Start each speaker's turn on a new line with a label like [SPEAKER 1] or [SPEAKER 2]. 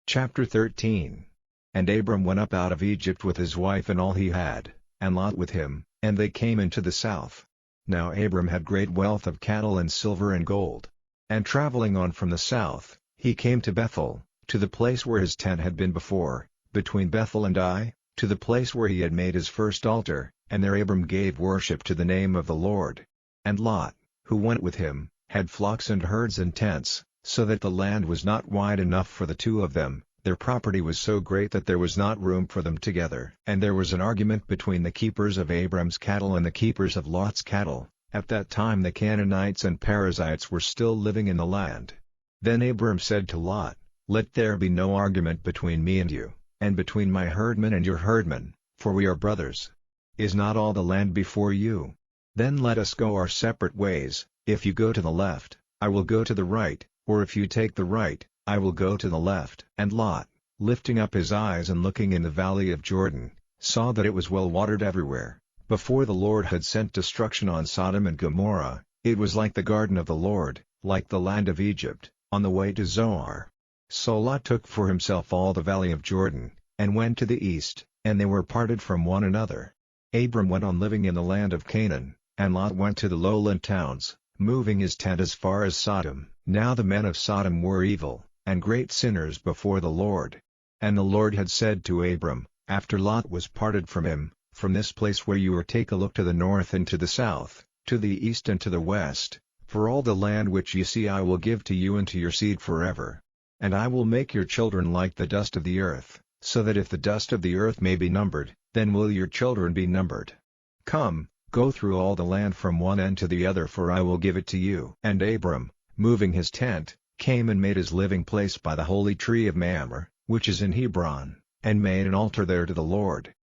[SPEAKER 1] Chapter 13. And Abram went up out of Egypt with his wife and all he had, and Lot with him, and they came into the south. Now Abram had great wealth of cattle and silver and gold. And traveling on from the south, he came to Bethel, to the place where his tent had been before, between Bethel and Ai, to the place where he had made his first altar, and there Abram gave worship to the name of the Lord. And Lot, who went with him, had flocks and herds and tents, so that the land was not wide enough for the two of them. Their property was so great that there was not room for them together. And there was an argument between the keepers of Abram's cattle and the keepers of Lot's cattle. At that time the Canaanites and Perizzites were still living in the land. Then Abram said to Lot, "Let there be no argument between me and you, and between my herdmen and your herdmen, for we are brothers. Is not all the land before you? Then let us go our separate ways. If you go to the left, I will go to the right, or if you take the right, I will go to the left." And Lot, lifting up his eyes and looking in the valley of Jordan, saw that it was well watered everywhere. Before the Lord had sent destruction on Sodom and Gomorrah, it was like the garden of the Lord, like the land of Egypt, on the way to Zoar. So Lot took for himself all the valley of Jordan, and went to the east, and they were parted from one another. Abram went on living in the land of Canaan, and Lot went to the lowland towns, moving his tent as far as Sodom. Now the men of Sodom were evil, and great sinners before the Lord. And the Lord had said to Abram, after Lot was parted from him, "From this place where you are take a look to the north and to the south, to the east and to the west, for all the land which you see I will give to you and to your seed forever. And I will make your children like the dust of the earth, so that if the dust of the earth may be numbered, then will your children be numbered. Come, go through all the land from one end to the other, for I will give it to you." And Abram, moving his tent, came and made his living place by the holy tree of Mamre, which is in Hebron, and made an altar there to the Lord.